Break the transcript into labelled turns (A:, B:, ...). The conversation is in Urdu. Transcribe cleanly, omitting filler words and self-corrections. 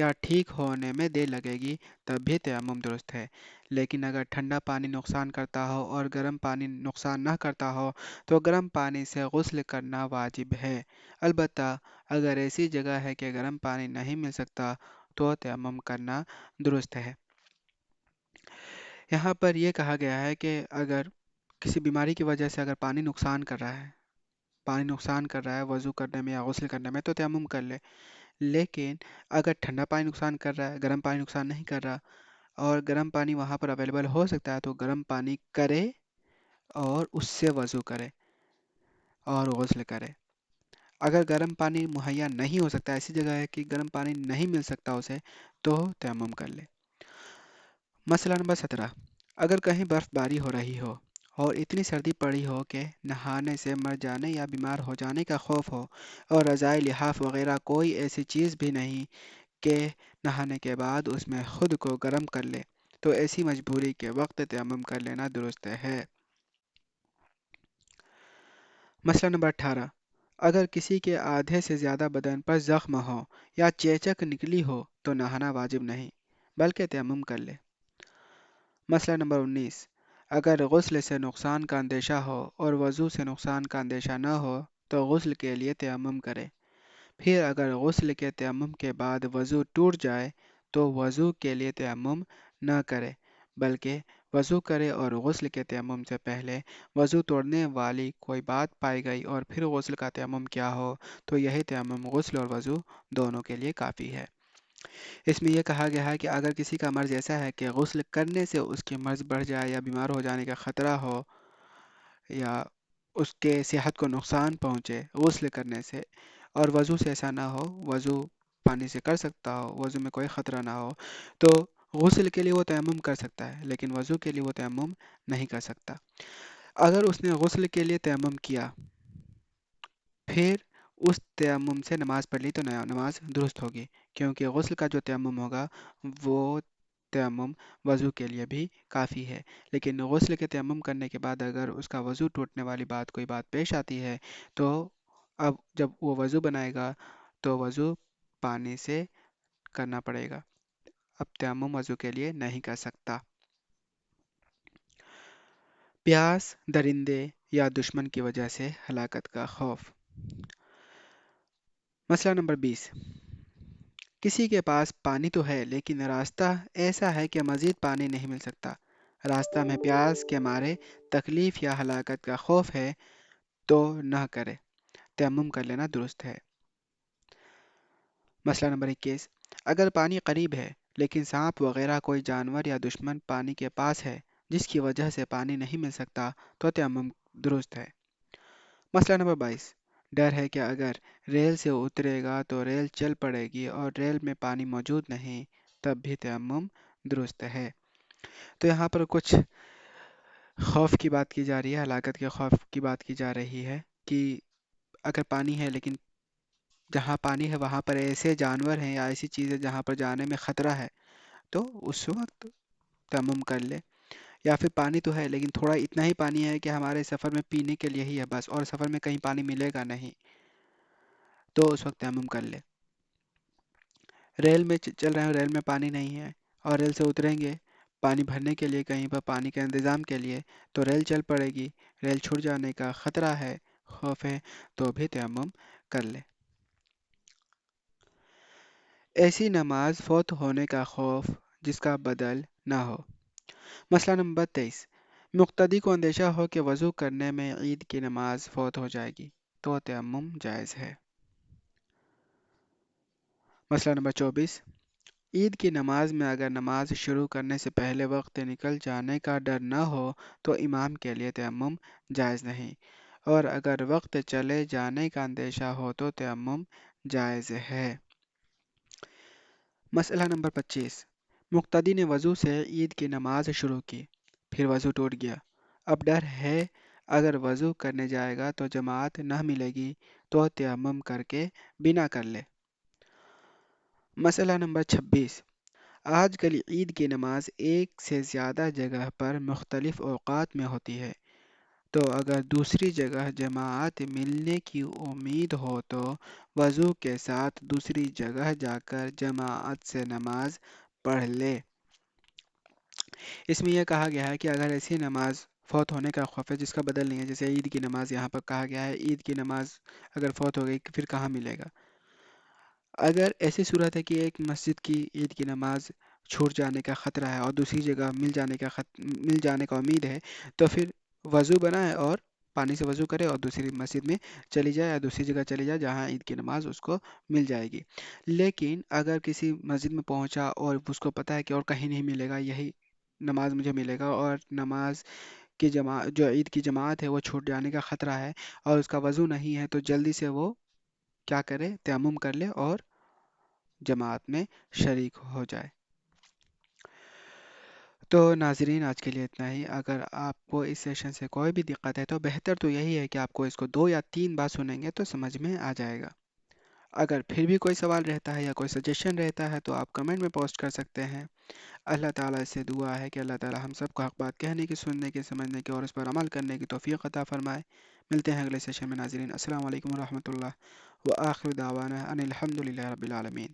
A: یا ٹھیک ہونے میں دیر لگے گی تب بھی تیمم درست ہے، لیکن اگر ٹھنڈا پانی نقصان کرتا ہو اور گرم پانی نقصان نہ کرتا ہو تو گرم پانی سے غسل کرنا واجب ہے۔ البتہ اگر ایسی جگہ ہے کہ گرم پانی نہیں مل سکتا تو تیمم کرنا درست ہے۔ یہاں پر یہ کہا گیا ہے کہ اگر کسی بیماری کی وجہ سے اگر پانی نقصان کر رہا ہے وضو کرنے میں یا غسل کرنے میں تو تیمم کر لے، لیکن اگر ٹھنڈا پانی نقصان کر رہا ہے، گرم پانی نقصان نہیں کر رہا اور گرم پانی وہاں پر اویلیبل ہو سکتا ہے تو گرم پانی کرے اور اس سے وضو کرے اور غسل کرے۔ اگر گرم پانی مہیا نہیں ہو سکتا، ایسی جگہ ہے کہ گرم پانی نہیں مل سکتا اسے، تو تیمم کر لے۔ مسئلہ نمبر 17، اگر کہیں برف باری ہو رہی ہو اور اتنی سردی پڑی ہو کہ نہانے سے مر جانے یا بیمار ہو جانے کا خوف ہو اور رضائی لحاف وغیرہ کوئی ایسی چیز بھی نہیں کہ نہانے کے بعد اس میں خود کو گرم کر لے، تو ایسی مجبوری کے وقت تیمم کر لینا درست ہے۔ مسئلہ نمبر 18، اگر کسی کے آدھے سے زیادہ بدن پر زخم ہو یا چیچک نکلی ہو تو نہانا واجب نہیں بلکہ تیمم کر لے۔ مسئلہ نمبر 19، اگر غسل سے نقصان کا اندیشہ ہو اور وضو سے نقصان کا اندیشہ نہ ہو تو غسل کے لیے تیمم کرے۔ پھر اگر غسل کے تیمم کے بعد وضو ٹوٹ جائے تو وضو کے لیے تیمم نہ کرے بلکہ وضو کرے اور غسل کے تیمم سے پہلے وضو توڑنے والی کوئی بات پائی گئی اور پھر غسل کا تیمم کیا ہو تو یہی تیمم غسل اور وضو دونوں کے لیے کافی ہے۔ اس میں یہ کہا گیا ہے کہ اگر کسی کا مرض ایسا ہے کہ غسل کرنے سے اس کی مرض بڑھ جائے یا بیمار ہو جانے کا خطرہ ہو یا اس کے صحت کو نقصان پہنچے غسل کرنے سے، اور وضو سے ایسا نہ ہو، وضو پانی سے کر سکتا ہو، وضو میں کوئی خطرہ نہ ہو، تو غسل کے لیے وہ تیمم کر سکتا ہے لیکن وضو کے لیے وہ تیمم نہیں کر سکتا۔ اگر اس نے غسل کے لیے تیمم کیا پھر اس تیمم سے نماز پڑھ لی تو نماز درست ہوگی، کیونکہ غسل کا جو تیمم ہوگا وہ تیمم وضو کے لیے بھی کافی ہے، لیکن غسل کے تیمم کرنے کے بعد اگر اس کا وضو ٹوٹنے والی کوئی بات پیش آتی ہے تو اب جب وہ وضو بنائے گا تو وضو پانی سے کرنا پڑے گا، اب تیمم وضو کے لیے نہیں کر سکتا۔ پیاس، درندے یا دشمن کی وجہ سے ہلاکت کا خوف۔ مسئلہ نمبر 20، کسی کے پاس پانی تو ہے لیکن راستہ ایسا ہے کہ مزید پانی نہیں مل سکتا، راستہ میں پیاس کے مارے تکلیف یا ہلاکت کا خوف ہے تو نہ کرے، تیمم کر لینا درست ہے۔ مسئلہ نمبر 21، اگر پانی قریب ہے لیکن سانپ وغیرہ کوئی جانور یا دشمن پانی کے پاس ہے جس کی وجہ سے پانی نہیں مل سکتا تو تیمم درست ہے۔ مسئلہ نمبر 22، ڈر ہے کہ اگر ریل سے اترے گا تو ریل چل پڑے گی اور ریل میں پانی موجود نہیں تب بھی تیمم درست ہے۔ تو یہاں پر کچھ خوف کی بات کی جا رہی ہے، ہلاکت کے خوف کی بات کی جا رہی ہے کہ اگر پانی ہے لیکن جہاں پانی ہے وہاں پر ایسے جانور ہیں یا ایسی چیزیں جہاں پر جانے میں خطرہ ہے تو اس وقت تیمم کر لے، یا پھر پانی تو ہے لیکن تھوڑا اتنا ہی پانی ہے کہ ہمارے سفر میں پینے کے لیے ہی ہے بس، اور سفر میں کہیں پانی ملے گا نہیں تو اس وقت تیمم کر لے۔ ریل میں چل رہے ہیں، ریل میں پانی نہیں ہے اور ریل سے اتریں گے پانی بھرنے کے لیے کہیں پر پانی کے انتظام کے لیے تو ریل چل پڑے گی، ریل چھوٹ جانے کا خطرہ ہے، خوف ہے، تو بھی تیمم کر لے۔ ایسی نماز فوت ہونے کا خوف جس کا بدل نہ ہو۔ مسئلہ نمبر 23، مقتدی کو اندیشہ ہو کہ وضو کرنے میں عید کی نماز فوت ہو جائے گی تو تیمم جائز ہے۔ مسئلہ نمبر 24، عید کی نماز میں اگر نماز شروع کرنے سے پہلے وقت نکل جانے کا ڈر نہ ہو تو امام کے لیے تیمم جائز نہیں، اور اگر وقت چلے جانے کا اندیشہ ہو تو تیمم جائز ہے۔ مسئلہ نمبر 25، مقتدی نے وضو سے عید کی نماز شروع کی، پھر وضو ٹوٹ گیا، اب ڈر ہے اگر وضو کرنے جائے گا تو جماعت نہ ملے گی تو تیمم کر کے بنا کر لے۔ مسئلہ نمبر 26، آج کل عید کی نماز ایک سے زیادہ جگہ پر مختلف اوقات میں ہوتی ہے، تو اگر دوسری جگہ جماعت ملنے کی امید ہو تو وضو کے ساتھ دوسری جگہ جا کر جماعت سے نماز پڑھ لے۔ اس میں یہ کہا گیا ہے کہ اگر ایسی نماز فوت ہونے کا خوف ہے جس کا بدل نہیں ہے، جیسے عید کی نماز یہاں پر کہا گیا ہے، عید کی نماز اگر فوت ہو گئی پھر کہاں ملے گا؟ اگر ایسی صورت ہے کہ ایک مسجد کی عید کی نماز چھوٹ جانے کا خطرہ ہے اور دوسری جگہ مل جانے کا امید ہے، تو پھر وضو بنائے اور پانی سے وضو کرے اور دوسری مسجد میں چلی جائے یا دوسری جگہ چلی جائے جہاں عید کی نماز اس کو مل جائے گی۔ لیکن اگر کسی مسجد میں پہنچا اور اس کو پتہ ہے کہ اور کہیں نہیں ملے گا، یہی نماز مجھے ملے گا، اور نماز کی جماعت جو عید کی جماعت ہے وہ چھوٹ جانے کا خطرہ ہے اور اس کا وضو نہیں ہے، تو جلدی سے وہ کیا کرے؟ تیمم کر لے اور جماعت میں شریک ہو جائے۔ تو ناظرین آج کے لیے اتنا ہی۔ اگر آپ کو اس سیشن سے کوئی بھی دقت ہے تو بہتر تو یہی ہے کہ آپ کو اس کو 2 یا 3 بار سنیں گے تو سمجھ میں آ جائے گا۔ اگر پھر بھی کوئی سوال رہتا ہے یا کوئی سجیشن رہتا ہے تو آپ کمنٹ میں پوسٹ کر سکتے ہیں۔ اللہ تعالیٰ سے دعا ہے کہ اللہ تعالیٰ ہم سب کو حق بات کہنے کی، سننے کی، سمجھنے کی اور اس پر عمل کرنے کی توفیق عطا فرمائے۔ ملتے ہیں اگلے سیشن میں ناظرین۔ السلام علیکم ورحمۃ اللہ وآخر دعوانا ان الحمد للہ رب العالمین۔